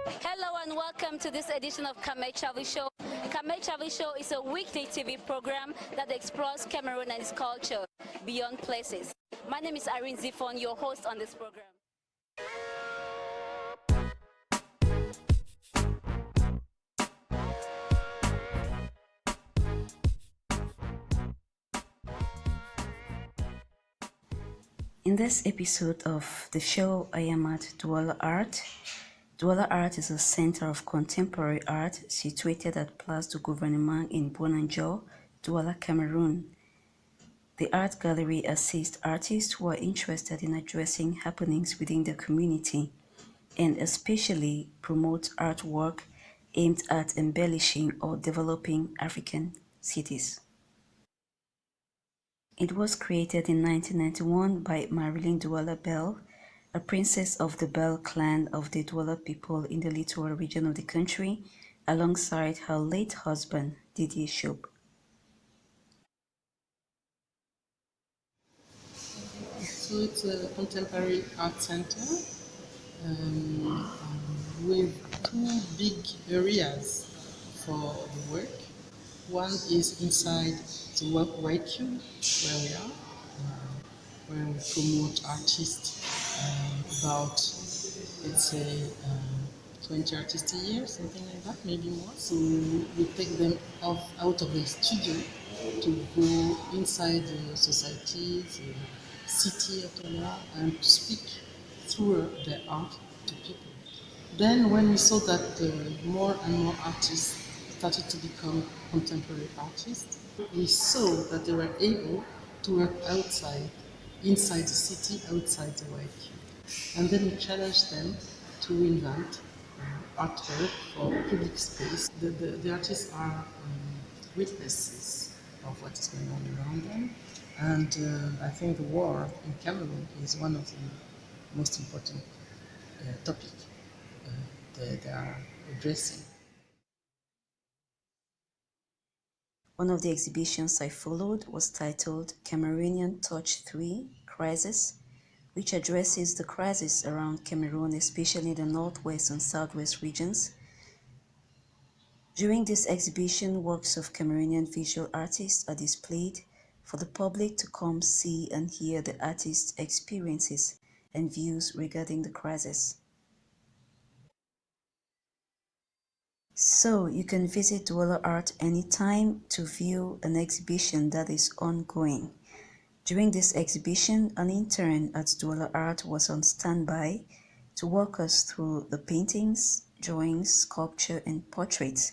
Hello and welcome to this edition of Cameroon Travel Show. Cameroon Travel Show is a weekly TV program that explores Cameroon and its culture beyond places. My name is Irene Zifon, your host on this program. In this episode of the show, I am at Douala Art. Douala Art is a center of contemporary art situated at Place du Gouvernement in Bonanjo, Douala, Cameroon. The art gallery assists artists who are interested in addressing happenings within the community and especially promotes artwork aimed at embellishing or developing African cities. It was created in 1991 by Marilyn Douala Bell, a princess of the Bell clan of the Douala people in the littoral region of the country, alongside her late husband, Didier Shoub. So it's a contemporary art center with two big areas for the work. One is inside the White Cube, where we are, where we promote artists about, let's say, 20 artists a year, something like that, maybe more. So we take them out of the studio to go inside the society, the city of Douala, and to speak through their art to people. Then when we saw that more and more artists started to become contemporary artists, we saw that they were able to work outside, inside the city, outside the White Cube. And then we challenged them to invent artwork for public space. The artists are witnesses of what is going on around them. And I think the war in Cameroon is one of the most important topics they are addressing. One of the exhibitions I followed was titled Cameroonian Touch 3 Crisis, which addresses the crisis around Cameroon, especially the northwest and southwest regions. During this exhibition, works of Cameroonian visual artists are displayed for the public to come see and hear the artists' experiences and views regarding the crisis. So you can visit Douala Art anytime to view an exhibition that is ongoing. During this exhibition, an intern at Douala Art was on standby to walk us through the paintings, drawings, sculpture, and portraits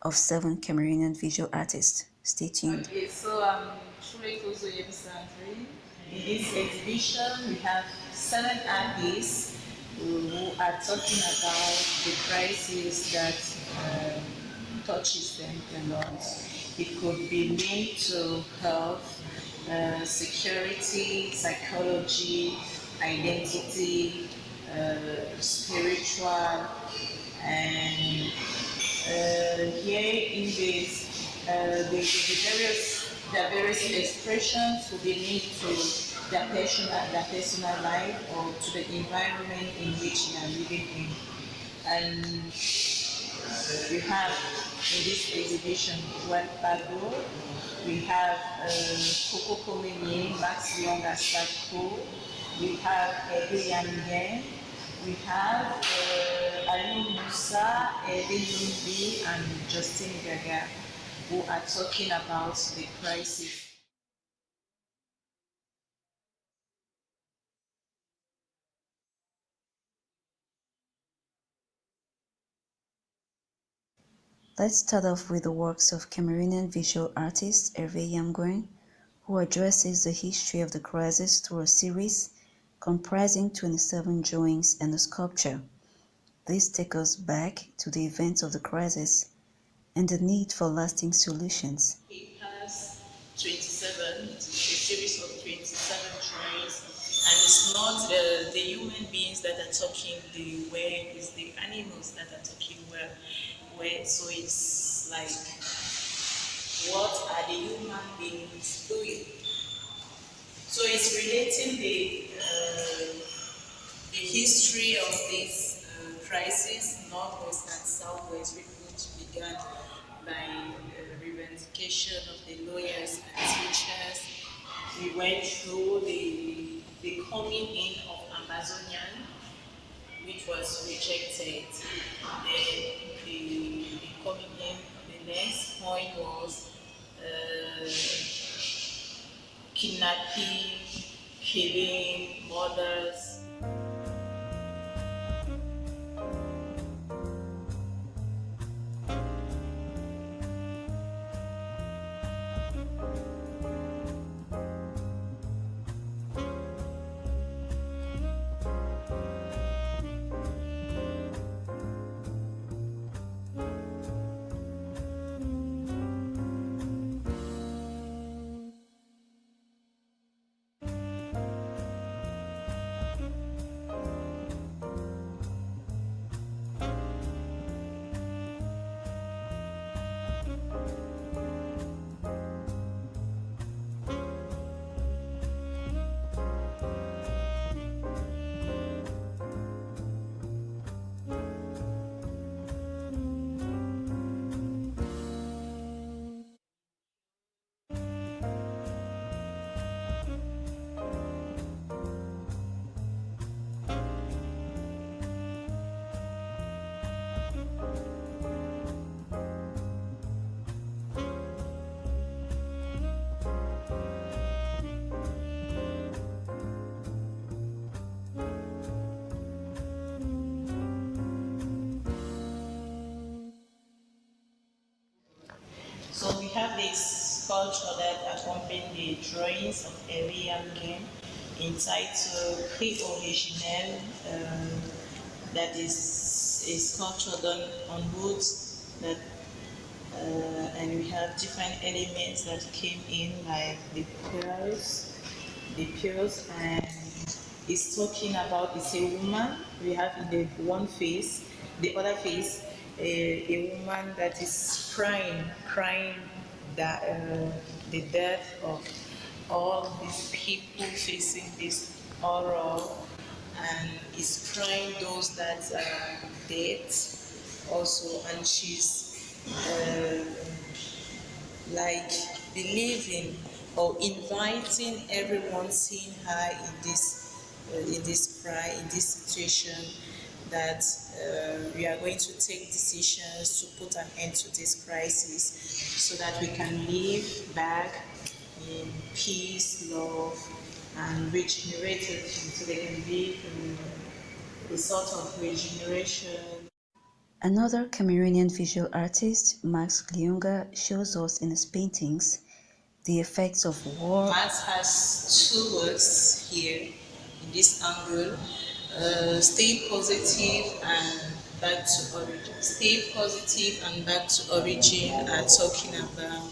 of 7 Cameroonian visual artists. Stay tuned. Okay, so I'm Shuleko Zoyebi. In this exhibition, we have 7 artists who are talking about the crisis that touches them a lot. It could be linked to health, security, psychology, identity, spiritual, and here in this, the various expressions will be linked to their personal life or to the environment in which they are living in. And we have in this exhibition one Pago, we have Coco Komeni, Max Long Asako, we have William Yen, we have Ali Musa, Edin Lumbi, and Justin Gaga, who are talking about the crisis. Let's start off with the works of Cameroonian visual artist Hervé Yamgoin, who addresses the history of the crisis through a series comprising 27 drawings and a sculpture. This takes us back to the events of the crisis and the need for lasting solutions. It has 27, it's a series of 27 drawings, and it's not the human beings that are talking the way, it's the animals that are talking where. So it's like, what are the human beings doing? So it's relating the history of this crisis, Northwest and Southwest, which began by revendication of the lawyers and teachers. We went through the coming in of Amazonian, which was rejected. Then the coming in, the next point was uh, kidnapping, killing, murders. So we have this sculpture that accompany the drawings of every young game entitled Cri Originel, that is a sculpture done on wood that and we have different elements that came in like the pearls, and it's talking about, it's a woman. We have in the one face, the other face, a woman that is crying that the death of all these people facing this horror, and is crying those that are dead also, and she's like believing or inviting everyone seeing her in this cry, in this situation, that we are going to take decisions to put an end to this crisis so that we can live back in peace, love, and regenerated, so they can be a sort of regeneration. Another Cameroonian visual artist, Max Liunga, shows us in his paintings the effects of war. Max has two words here in this angle: stay positive and back to origin. Stay positive and back to origin are talking about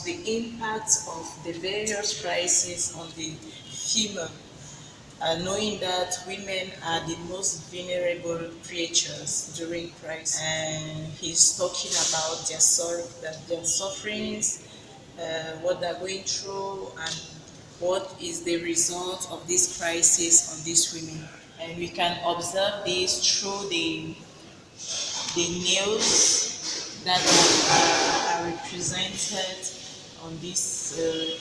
the impact of the various crises on the female, knowing that women are the most vulnerable creatures during crisis. And he's talking about their sufferings, what they're going through, and what is the result of this crisis on these women. And we can observe this through the nails that are represented on this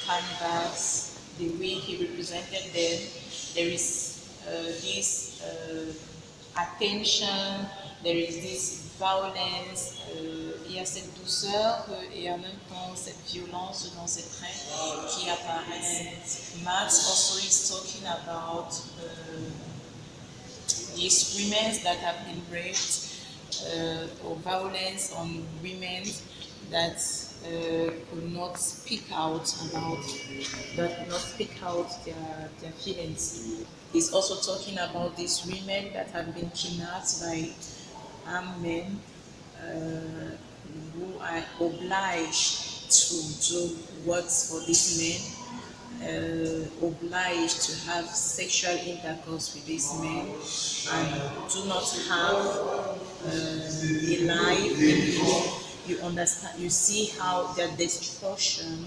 canvas, the way he represented them. There is this attention, there is this violence, il y a cette douceur et en même temps cette violence dans ses traits qui apparaissent. Max also is talking about these women that have been raped, or violence on women that could not speak out their feelings. He's also talking about these women that have been kidnapped by armed men, who are obliged to do works for these men, obliged to have sexual intercourse with these men, and do not have a life anymore. You understand, you see how their destruction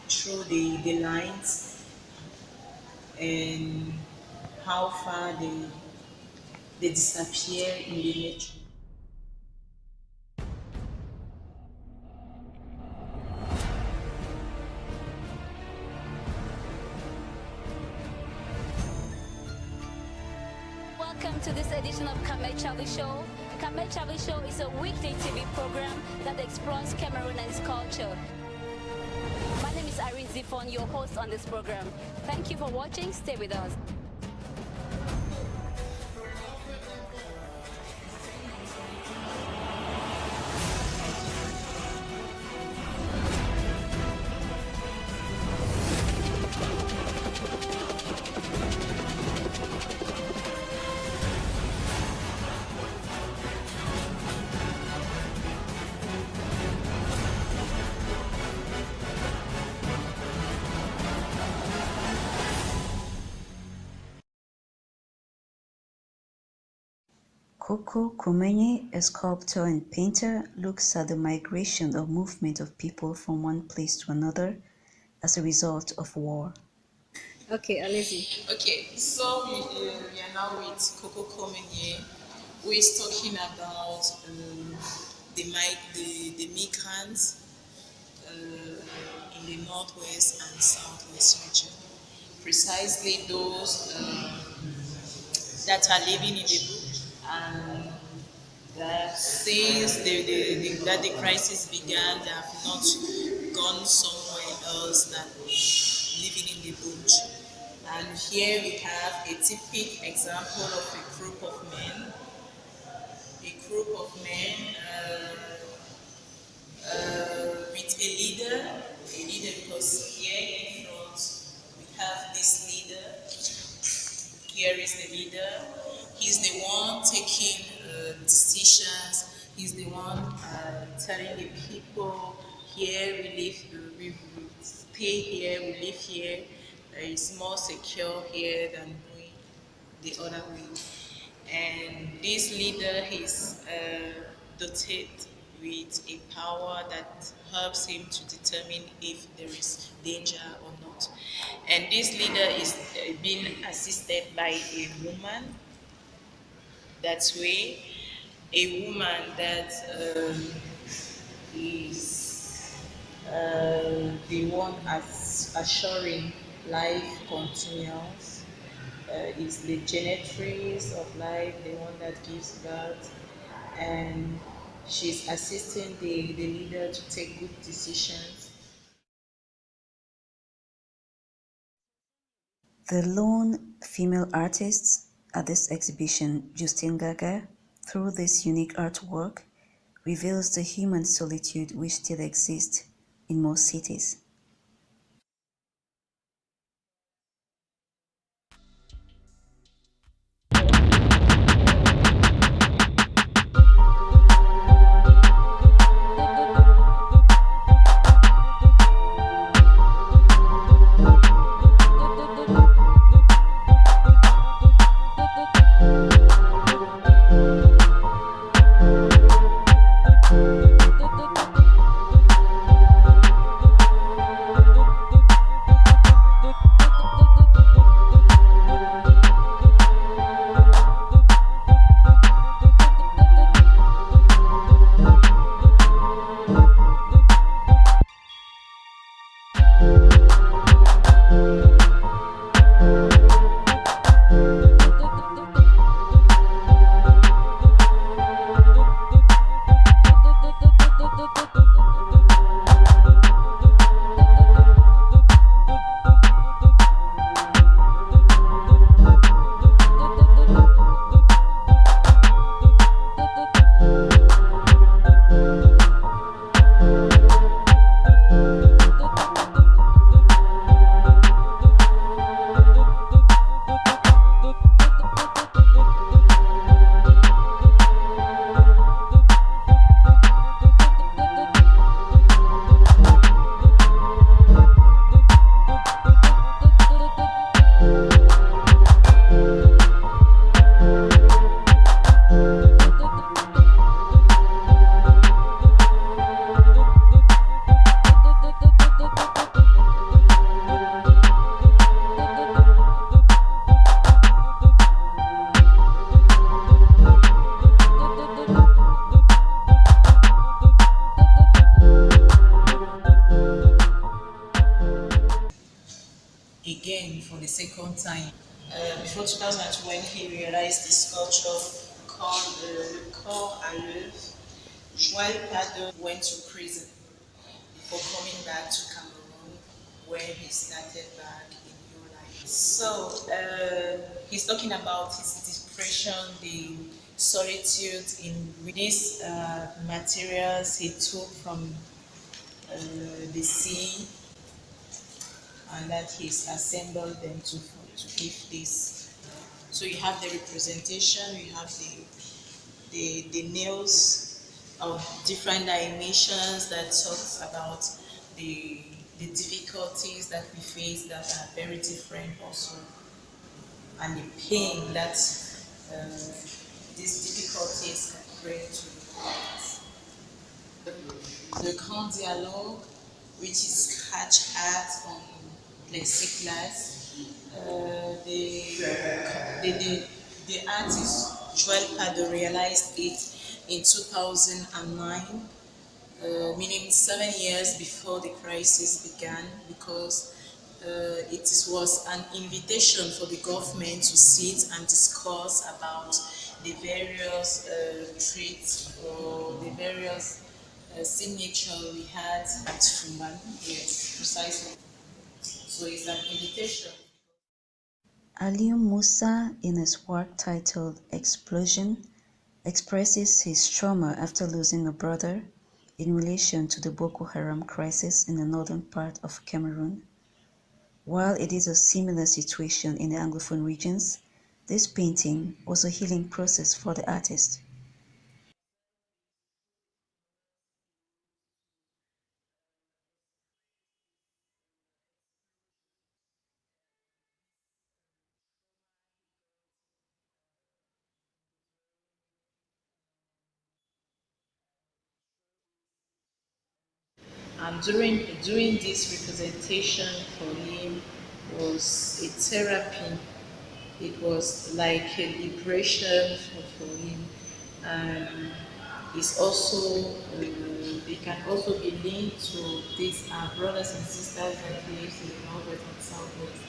through the lines, and how far they disappear in the nature. Welcome to this edition of Cameroon Show. Cameroon Show is a weekday TV program that explores Cameroon and its culture. My name is Irene Zifon, your host on this program. Thank you for watching. Stay with us. Coco Kumenyi, a sculptor and painter, looks at the migration or movement of people from one place to another as a result of war. Okay, Alesi. Okay, so we are now with Coco Comenye, who is talking about the migrants in the northwest and southwest region, precisely those that are living in the bush, and that since that the crisis began, they have not gone somewhere else than living in the bush. And here we have a typical example of a group of men, with a leader because here in front we have this leader. Here is the leader. He's the one taking decisions. He's the one telling the people, here we stay here, we live here. It's more secure here than going the other way. And this leader is dotated with a power that helps him to determine if there is danger or not. And this leader is being assisted by a woman. That way, a woman that is the one assuring life continues, is the genetrix of life, the one that gives birth, and she's assisting the leader to take good decisions. The lone female artist at this exhibition, Justine Gaga, through this unique artwork, reveals the human solitude which still exists in most cities. Before 2020, he realized this sculpture called Le Corps à l'œuvre. Went to prison before coming back to Cameroon, where he started back in new life. So he's talking about his depression, the solitude in with these materials he took from the sea, and that he's assembled them to give this. So you have the representation, you have the nails of different dimensions that talks about the the difficulties that we face that are very different also, and the pain that these difficulties can bring to us. The Grand Dialogue, which is scratch art on plexiglass. The artist Joel Pado realized it in 2009, meaning 7 years before the crisis began, because was an invitation for the government to sit and discuss about the various traits or the various signature we had at Fuman. Yes, precisely. So it's an invitation. Aliou Musa, in his work titled Explosion, expresses his trauma after losing a brother in relation to the Boko Haram crisis in the northern part of Cameroon. While it is a similar situation in the Anglophone regions, this painting was a healing process for the artist. And during this representation for him was a therapy. It was like a liberation for him, and it's also it can also be linked to these brothers and sisters that live in the northwest and southwest.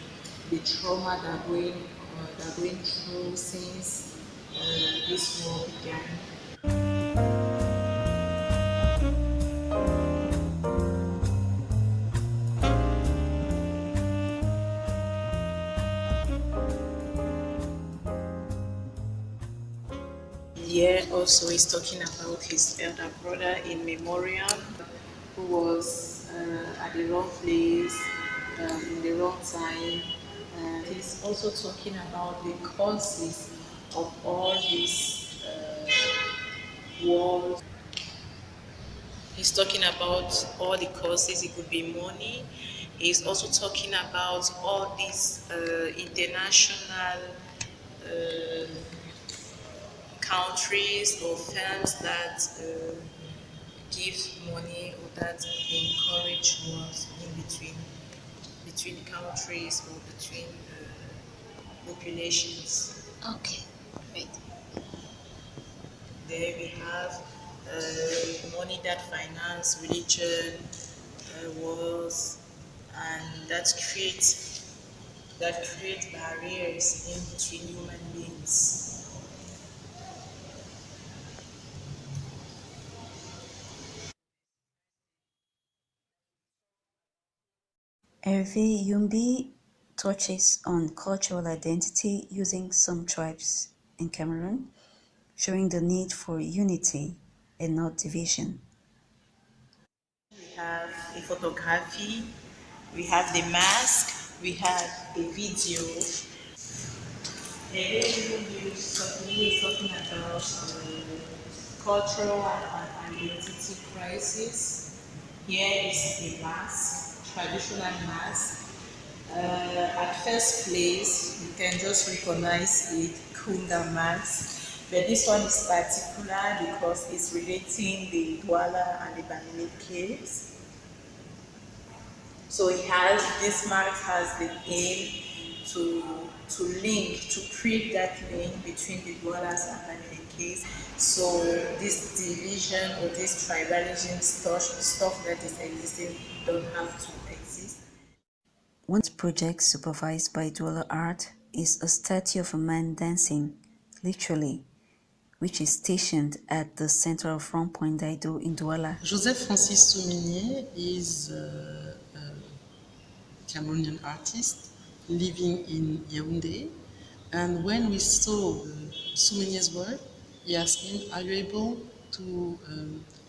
The trauma they're going through since this war began. Here also is talking about his elder brother in memoriam, who was at the wrong place, in the wrong time. And he's also talking about the causes of all these wars. He's talking about all the causes. It could be money. He's also talking about all these international countries or firms that give money or that encourage wars in between countries or between populations. Okay, great. There we have money that finance religion, wars, and that create barriers in between human beings. Hervé Yumbi touches on cultural identity using some tribes in Cameroon, showing the need for unity and not division. We have a photography, we have the mask, we have a video. The video is talking about cultural and identity crisis. Here is a mask, traditional mask. At first place, you can just recognize it, Kunda mask. But this one is particular because it's relating the Douala and the Banini caves. So this mark has the aim to link, to create that link between the dwellers and Banileke. So this division or this tribalism stuff that is existing don't have to exist. One project supervised by Douala Art is a statue of a man dancing, literally, which is stationed at the center of Rond-Point Daido in Douala. Joseph Francis Soumenier is Cameroonian artist living in Yaoundé. And when we saw Soumenier's work, he asked me, are you able to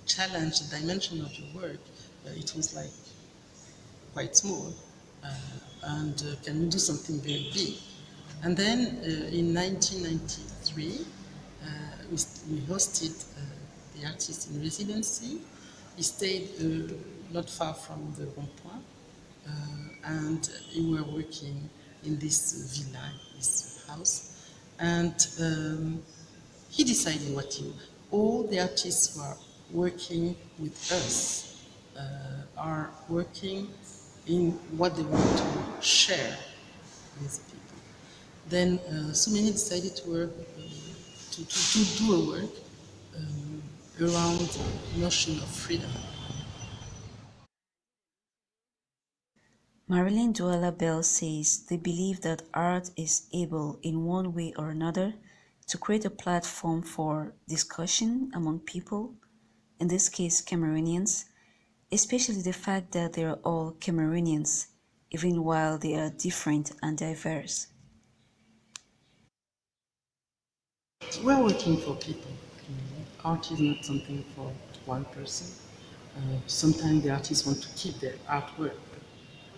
challenge the dimension of your work? It was like quite small. And can you do something very big? And then in 1993, we hosted the artist in residency. He stayed not far from the Rond-Point, and we were working in this villa, this house. And he decided all the artists who are working with us are working in what they want to share with people. Then Soumeni decided to work, to do a work around the notion of freedom. Marilyn Douala Bell says they believe that art is able, in one way or another, to create a platform for discussion among people, in this case Cameroonians, especially the fact that they are all Cameroonians, even while they are different and diverse. We're working for people. Art is not something for one person. Sometimes the artists want to keep their artwork.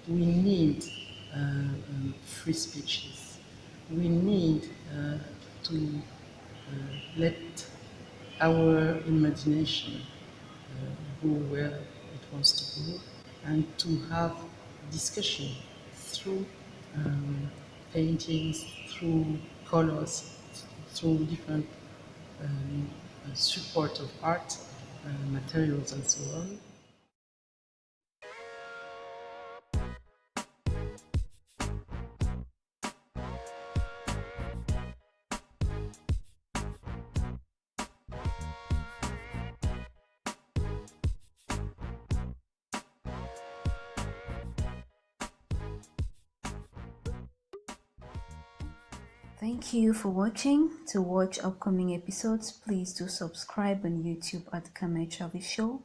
We need free speeches. We need to let our imagination go where it wants to go and to have discussion through paintings, through colors, through different support of art, materials and so on. Thank you for watching. To watch upcoming episodes, please do subscribe on YouTube at Cameroon Travel Show.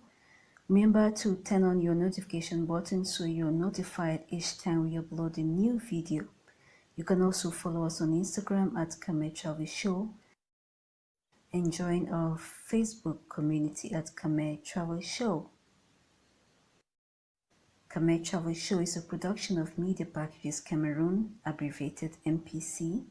Remember to turn on your notification button so you're notified each time we upload a new video. You can also follow us on Instagram at Cameroon Travel Show and join our Facebook community at Cameroon Travel Show. Cameroon Travel Show is a production of Media Packages Cameroon, abbreviated MPC.